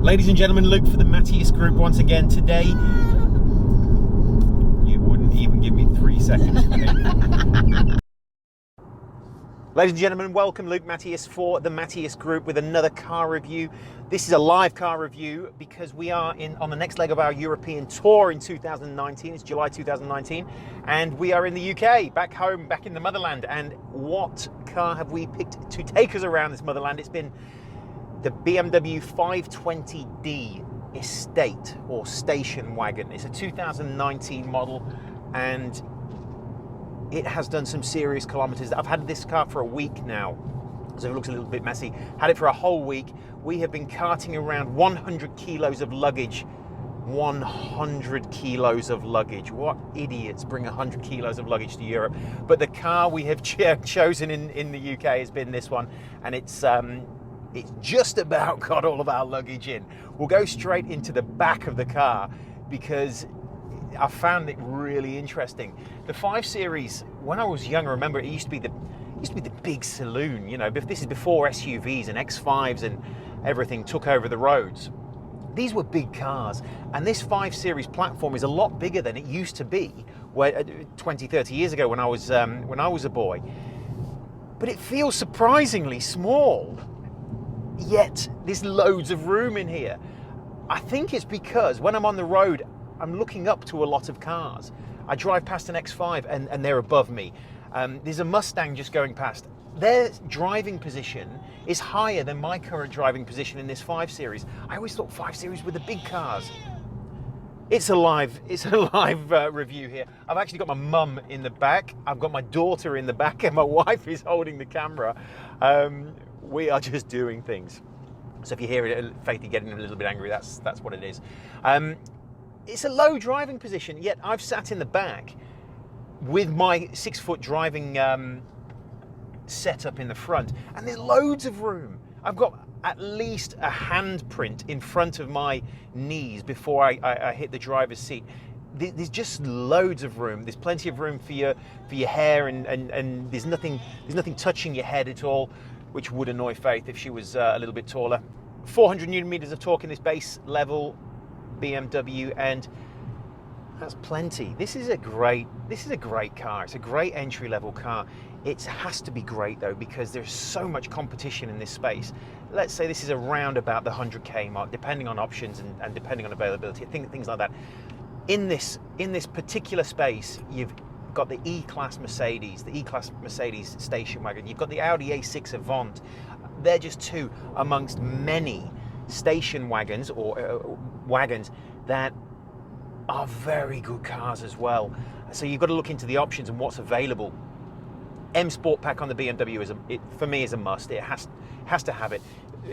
Ladies and gentlemen, Luke for the MATIAS Group once again today. You wouldn't even give me 3 seconds. Ladies and gentlemen, welcome. Luke MATIAS for the MATIAS Group with another car review. This is a live car review because we are on the next leg of our European tour in 2019. It's July 2019, and we are in the UK, back home, back in the motherland. And what car have we picked to take us around this motherland? It's been the BMW 520d Estate or station wagon. It's a 2019 model and it has done some serious kilometers. I've had this car for a week now, so it looks a little bit messy. Had it for a whole week. We have been carting around 100 kilos of luggage. 100 kilos of luggage. What idiots bring 100 kilos of luggage to Europe? But the car we have chosen in the UK has been this one, and it's just about got all of our luggage in. We'll go straight into the back of the car because I found it really interesting. The 5 Series, when I was young, I remember it used to be the big saloon. You know, this is before SUVs and X5s and everything took over the roads. These were big cars, and this 5 Series platform is a lot bigger than it used to be where 20, 30 years ago when I was a boy. But it feels surprisingly small. Yet there's loads of room in here. I think it's because when I'm on the road, I'm looking up to a lot of cars. I drive past an X5 and they're above me. There's a Mustang just going past. Their driving position is higher than my current driving position in this 5 Series. I always thought 5 Series were the big cars. It's a live review here. I've actually got my mum in the back. I've got my daughter in the back, and my wife is holding the camera. We are just doing things. So if you hear it, Faithy getting a little bit angry, that's what it is. It's a low driving position, yet I've sat in the back with my 6-foot driving setup in the front, and there's loads of room. I've got at least a handprint in front of my knees before I hit the driver's seat. There's just loads of room. There's plenty of room for your hair, and there's nothing touching your head at all, which would annoy Faith if she was a little bit taller. 400 Newton meters of torque in this base level BMW, and that's plenty. This is a great car. It's a great entry level car. It has to be great though, because there's so much competition in this space. Let's say this is around about the 100k mark, depending on options and depending on availability, things like that. In this particular space, you've got the E-Class Mercedes, station wagon. You've got the Audi A6 Avant. They're just two amongst many station wagons or wagons that are very good cars as well. So you've got to look into the options and what's available. M Sport Pack on the BMW for me is a must. It has to have it.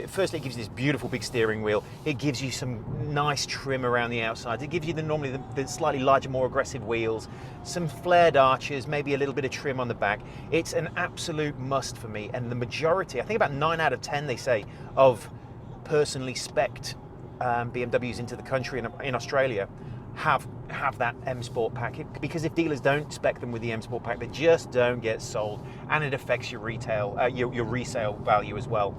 Firstly, it gives you this beautiful big steering wheel. It gives you some nice trim around the outside. It gives you normally the slightly larger, more aggressive wheels, some flared arches, maybe a little bit of trim on the back. It's an absolute must for me. And the majority, I think about 9 out of 10, they say, of personally spec'd BMWs into the country in Australia have that M Sport Pack, because if dealers don't spec them with the M Sport Pack, they just don't get sold, and it affects your retail, your resale value as well.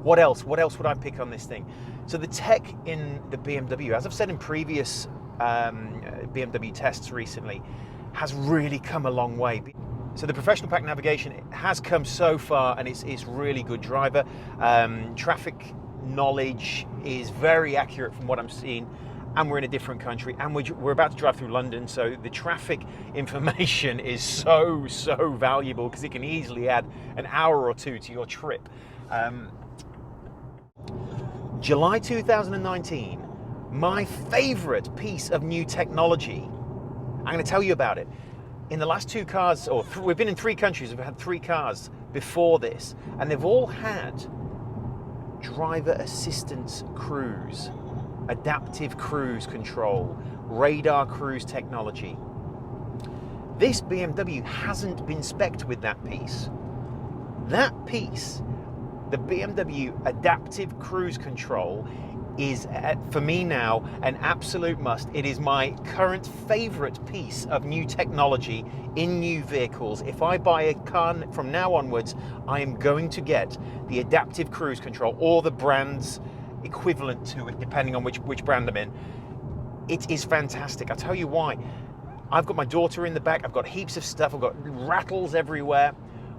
What else would I pick on this thing? So the tech in the BMW, as I've said in previous BMW tests recently, has really come a long way. So the professional pack navigation has come so far, and it's really good driver. Traffic knowledge is very accurate from what I'm seeing, and we're in a different country, and we're about to drive through London, so the traffic information is so valuable, because it can easily add an hour or two to your trip. July 2019, my favorite piece of new technology. I'm going to tell you about it. In the last 2 cars, we've been in 3 countries, we've had 3 cars before this, and they've all had driver assistance cruise, adaptive cruise control, radar cruise technology. This BMW hasn't been spec'd with that piece. That piece, the BMW adaptive cruise control, is, for me now, an absolute must. It is my current favorite piece of new technology in new vehicles. If I buy a car from now onwards, I am going to get the adaptive cruise control, or the brands equivalent to it, depending on which brand I'm in. It is fantastic. I'll tell you why. I've got my daughter in the back, I've got heaps of stuff, I've got rattles everywhere.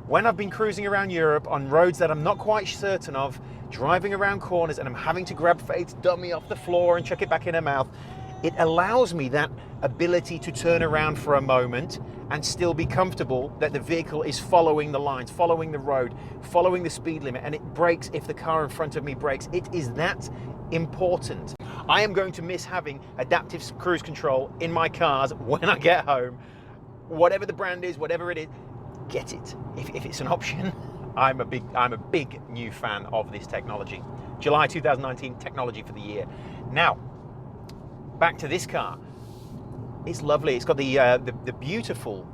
When I've been cruising around Europe on roads that I'm not quite certain of, driving around corners, and I'm having to grab Faith's dummy off the floor and chuck it back in her mouth, it allows me that ability to turn around for a moment and still be comfortable that the vehicle is following the lines, following the road, following the speed limit, and it brakes if the car in front of me brakes. It is that important. I am going to miss having adaptive cruise control in my cars when I get home. Whatever the brand is, whatever it is, get it. If it's an option, I'm a big new fan of this technology. July 2019 technology for the year. Now, back to this car. It's lovely. It's got the beautiful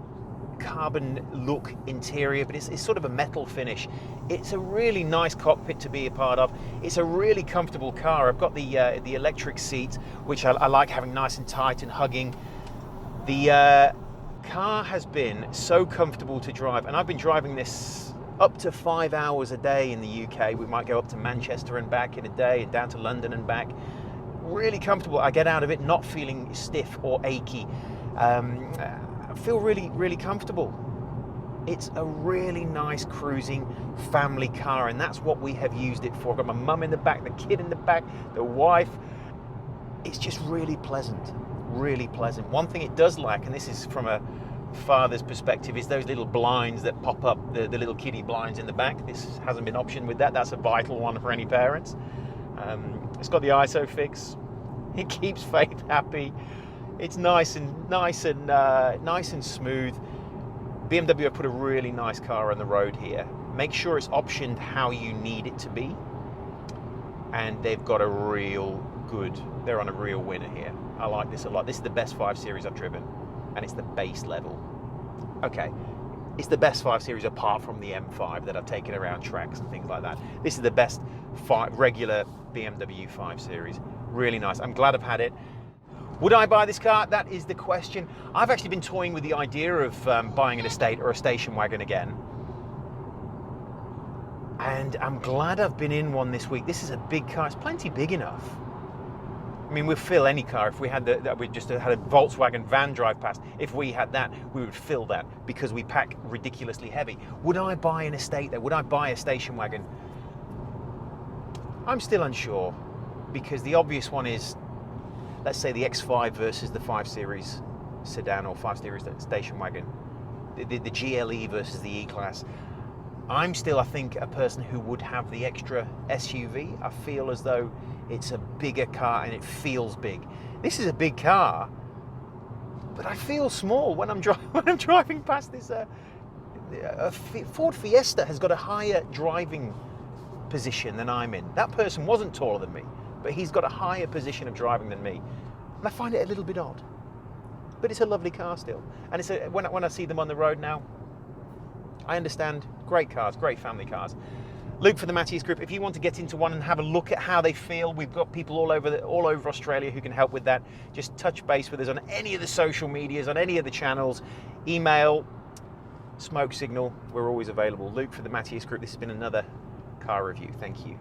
carbon look interior, but it's sort of a metal finish. It's a really nice cockpit to be a part of. It's a really comfortable car. I've got the electric seat, which I like having nice and tight and hugging. The car has been so comfortable to drive, and I've been driving this up to 5 hours a day in the UK. We might go up to Manchester and back in a day, and down to London and back. Really comfortable. I get out of it not feeling stiff or achy. I feel really, really comfortable. It's a really nice cruising family car, and that's what we have used it for. I've got my mum in the back, the kid in the back, the wife. It's just really pleasant, really pleasant. One thing it does lack, and this is from a father's perspective, is those little blinds that pop up, the little kiddie blinds in the back. This hasn't been optioned with that. That's a vital one for any parents. It's got the ISO fix. It keeps Faith happy. It's nice and smooth. BMW have put a really nice car on the road here. Make sure it's optioned how you need it to be, and they've got a real good. They're on a real winner here. I like this a lot. This is the best 5 Series I've driven, and it's the base level. Okay, it's the best 5 Series apart from the M5 that I've taken around tracks and things like that. This is the best regular BMW 5 Series. Really nice. I'm glad I've had it. Would I buy this car? That is the question. I've actually been toying with the idea of buying an estate or a station wagon again. And I'm glad I've been in one this week. This is a big car. It's plenty big enough. I mean, we'd fill any car. If we had we just had a Volkswagen van drive past, if we had that, we would fill that because we pack ridiculously heavy. Would I buy an estate there? Would I buy a station wagon? I'm still unsure, because the obvious one is, let's say, the X5 versus the 5 Series sedan or 5 Series station wagon, the GLE versus the E-Class. I'm still, I think, a person who would have the extra SUV. I feel as though it's a bigger car and it feels big. This is a big car, but I feel small when I'm driving past this. Ford Fiesta has got a higher driving position than I'm in. That person wasn't taller than me, but he's got a higher position of driving than me, and I find it a little bit odd. But it's a lovely car still, and it's when I see them on the road now, I understand. Great cars, great family cars. Luke for the MATIAS Group. If you want to get into one and have a look at how they feel, we've got people all over Australia who can help with that. Just touch base with us on any of the social medias, on any of the channels, email, smoke signal. We're always available. Luke for the MATIAS Group. This has been another car review. Thank you.